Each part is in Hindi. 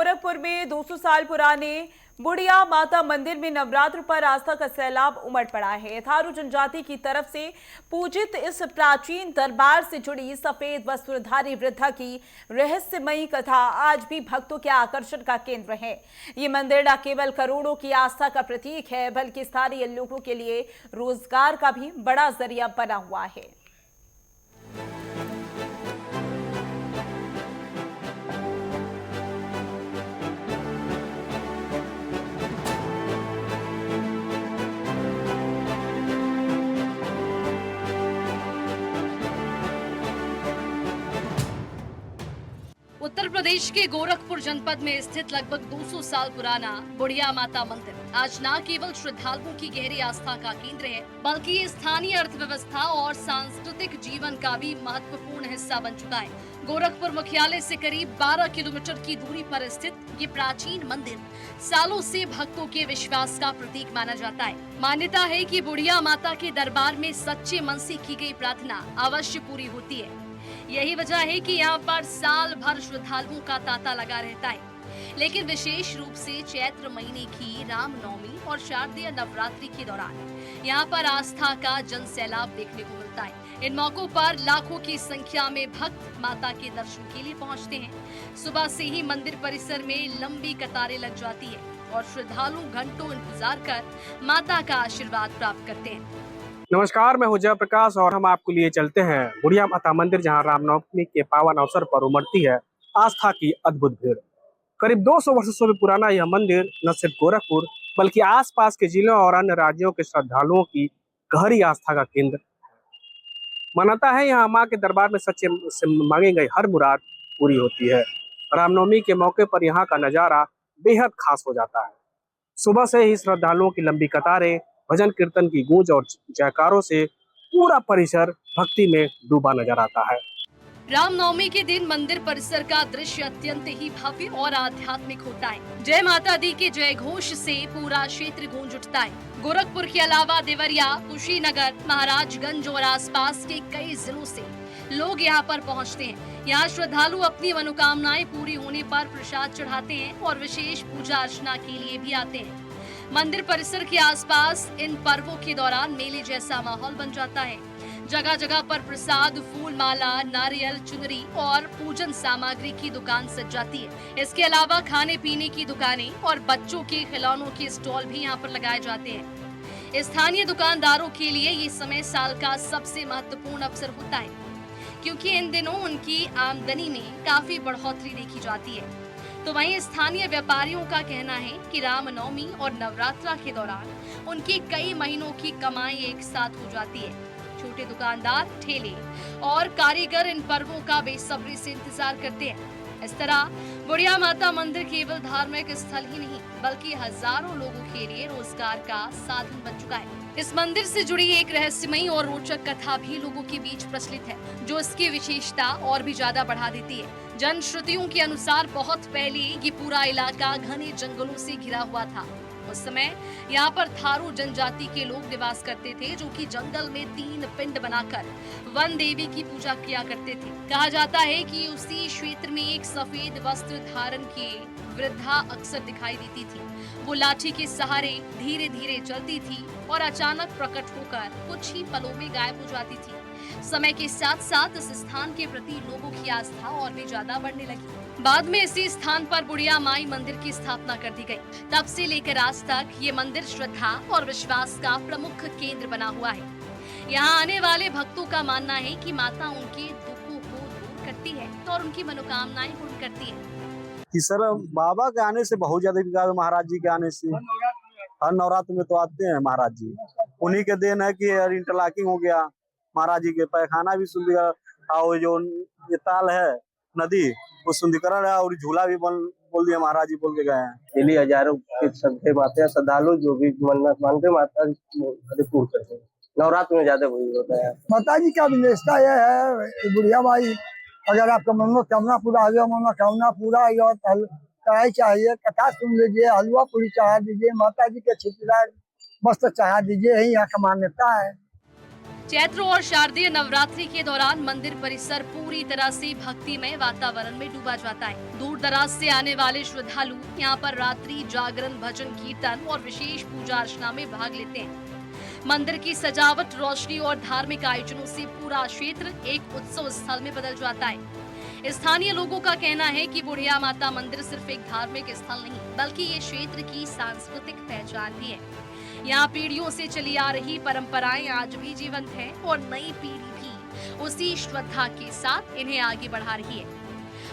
गोरखपुर में 200 साल पुराने बुढ़िया माता मंदिर में नवरात्र पर आस्था का सैलाब उमड़ पड़ा है। थारू जनजाति की तरफ से पूजित इस प्राचीन दरबार से जुड़ी सफेद वस्त्रधारी वृद्धा की रहस्यमयी कथा आज भी भक्तों के आकर्षण का केंद्र है। ये मंदिर न केवल करोड़ों की आस्था का प्रतीक है, बल्कि स्थानीय लोगों के लिए रोजगार का भी बड़ा जरिया बना हुआ है। उत्तर प्रदेश के गोरखपुर जनपद में स्थित लगभग 200 साल पुराना बुढ़िया माता मंदिर आज न केवल श्रद्धालुओं की गहरी आस्था का केंद्र है, बल्कि ये स्थानीय अर्थव्यवस्था और सांस्कृतिक जीवन का भी महत्वपूर्ण हिस्सा बन चुका है। गोरखपुर मुख्यालय से करीब 12 किलोमीटर की दूरी पर स्थित ये प्राचीन मंदिर सालों से भक्तों के विश्वास का प्रतीक माना जाता है। मान्यता है कि बुढ़िया माता के दरबार में सच्चे मन से की गई प्रार्थना अवश्य पूरी होती है। यही वजह है कि यहाँ पर साल भर श्रद्धालुओं का तांता लगा रहता है, लेकिन विशेष रूप से चैत्र महीने की रामनवमी और शारदीय नवरात्रि के दौरान यहाँ पर आस्था का जन सैलाब देखने को मिलता है। इन मौकों पर लाखों की संख्या में भक्त माता के दर्शन के लिए पहुँचते हैं। सुबह से ही मंदिर परिसर में लंबी कतारें लग जाती है और श्रद्धालु घंटों इंतजार कर माता का आशीर्वाद प्राप्त करते हैं। नमस्कार, मैं हूं जयप्रकाश और हम आपको लिए चलते हैं बुढ़िया माता मंदिर, जहां रामनवमी के पावन अवसर पर उमड़ती है आस्था की अद्भुत भीड़। करीब 200 वर्षों से भी पुराना यह मंदिर न सिर्फ गोरखपुर बल्कि आसपास के जिलों और अन्य राज्यों के श्रद्धालुओं की गहरी आस्था का केंद्र है। मान्यता है यहाँ माँ के दरबार में सच्चे से मांगी गई हर मुराद पूरी होती है। रामनवमी के मौके पर यहाँ का नजारा बेहद खास हो जाता है। सुबह से ही श्रद्धालुओं की लंबी कतारें, भजन कीर्तन की गूंज और जयकारों से पूरा परिसर भक्ति में डूबा नजर आता है। रामनवमी के दिन मंदिर परिसर का दृश्य अत्यंत ही भव्य और आध्यात्मिक होता है। जय माता दी के जय घोष से पूरा क्षेत्र गूंज उठता है। गोरखपुर के अलावा देवरिया, कुशीनगर, महाराजगंज और आसपास के कई जिलों से लोग यहाँ पर पहुँचते हैं। यहाँ श्रद्धालु अपनी मनोकामनाएं पूरी होने पर प्रसाद चढ़ाते हैं और विशेष पूजा अर्चना के लिए भी आते हैं। मंदिर परिसर के आसपास इन पर्वों के दौरान मेले जैसा माहौल बन जाता है। जगह जगह पर प्रसाद, फूल माला, नारियल, चुनरी और पूजन सामग्री की दुकान सज जाती है। इसके अलावा खाने पीने की दुकानें और बच्चों के खिलौनों के स्टॉल भी यहाँ पर लगाए जाते हैं। स्थानीय दुकानदारों के लिए ये समय साल का सबसे महत्वपूर्ण अवसर होता है, क्योंकि इन दिनों उनकी आमदनी में काफी बढ़ोतरी देखी जाती है। तो वहीं स्थानीय व्यापारियों का कहना है कि रामनवमी और नवरात्रा के दौरान उनकी कई महीनों की कमाई एक साथ हो जाती है। छोटे दुकानदार, ठेले और कारीगर इन पर्वों का बेसब्री से इंतजार करते हैं। इस तरह बुढ़िया माता मंदिर केवल धार्मिक स्थल ही नहीं, बल्कि हजारों लोगों के लिए रोजगार का साधन बन चुका है। इस मंदिर से जुड़ी एक रहस्यमयी और रोचक कथा भी लोगों के बीच प्रचलित है, जो इसकी विशेषता और भी ज्यादा बढ़ा देती है। जनश्रुतियों के अनुसार बहुत पहले ये पूरा इलाका घने जंगलों से घिरा हुआ था। उस समय यहाँ पर थारू जनजाति के लोग निवास करते थे, जो कि जंगल में 3 पिंड बनाकर वन देवी की पूजा किया करते थे। कहा जाता है कि उसी क्षेत्र में एक सफेद वस्त्र धारण किए वृद्धा अक्सर दिखाई देती थी। वो लाठी के सहारे धीरे धीरे चलती थी और अचानक प्रकट होकर कुछ ही पलों में गायब हो जाती थी। समय के साथ साथ इस स्थान के प्रति लोगों की आस्था और भी ज्यादा बढ़ने लगी। बाद में इसी स्थान पर बुढ़िया माई मंदिर की स्थापना कर दी गई। तब से लेकर आज तक ये मंदिर श्रद्धा और विश्वास का प्रमुख केंद्र बना हुआ है। यहाँ आने वाले भक्तों का मानना है कि माता उनके दुखों को दूर करती है और उनकी मनोकामनाएं पूर्ण करती है। सर, बाबा के आने से बहुत ज्यादा विकास, महाराज जी के आने से हर नवरात्र में तो आते हैं महाराज जी। उन्हीं के देन है कि इंटरलॉकिंग हो गया, महाराज जी के पैखाना भी सुंदर, और जो ये ताल है नदी वो सुंदरीकरण है, और झूला भी बोल दिया महाराज जी बोल के गए हैं। डेली हजारों के संख्या माते हैं श्रद्धालु, जो भी मन्नत मांगते माता पूर्ण करते हैं। नवरात्र में ज्यादा भीड़ होता है। माता जी का विशेषता यह है, बुढ़िया माई अगर आपका मनोकामना पूरा हो, मनोकामना पूरा और कढ़ाई चाहिए, कथा सुन लीजिए, हलवा पूरी चढ़ा दीजिए, माता जी के छिटदार वस्त्र चढ़ा दीजिए, यही यहाँ का मान्यता है। चैत्र और शारदीय नवरात्रि के दौरान मंदिर परिसर पूरी तरह से भक्तिमय वातावरण में डूबा जाता है। दूर दराज से आने वाले श्रद्धालु यहाँ पर रात्रि जागरण, भजन कीर्तन और विशेष पूजा अर्चना में भाग लेते हैं। मंदिर की सजावट, रोशनी और धार्मिक आयोजनों से पूरा क्षेत्र एक उत्सव स्थल में बदल जाता है। स्थानीय लोगों का कहना है कि बुढ़िया माता मंदिर सिर्फ एक धार्मिक स्थल नहीं, बल्कि ये क्षेत्र की सांस्कृतिक पहचान भी है। यहाँ पीढ़ियों से चली आ रही परंपराएं आज भी जीवंत हैं और नई पीढ़ी भी उसी श्रद्धा के साथ इन्हें आगे बढ़ा रही है।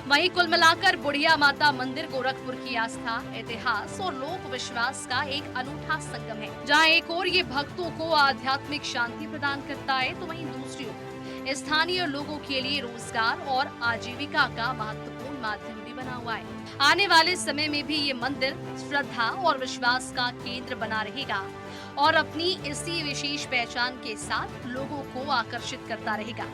वहीं कुल मिलाकर बुढ़िया माता मंदिर गोरखपुर की आस्था, इतिहास और लोक विश्वास का एक अनूठा संगम है, जहाँ एक ओर ये भक्तों को आध्यात्मिक शांति प्रदान करता है, तो वहीं दूसरी ओर स्थानीय लोगों के लिए रोजगार और आजीविका का महत्वपूर्ण माध्यम भी बना हुआ है। आने वाले समय में भी ये मंदिर श्रद्धा और विश्वास का केंद्र बना रहेगा और अपनी इसी विशेष पहचान के साथ लोगों को आकर्षित करता रहेगा।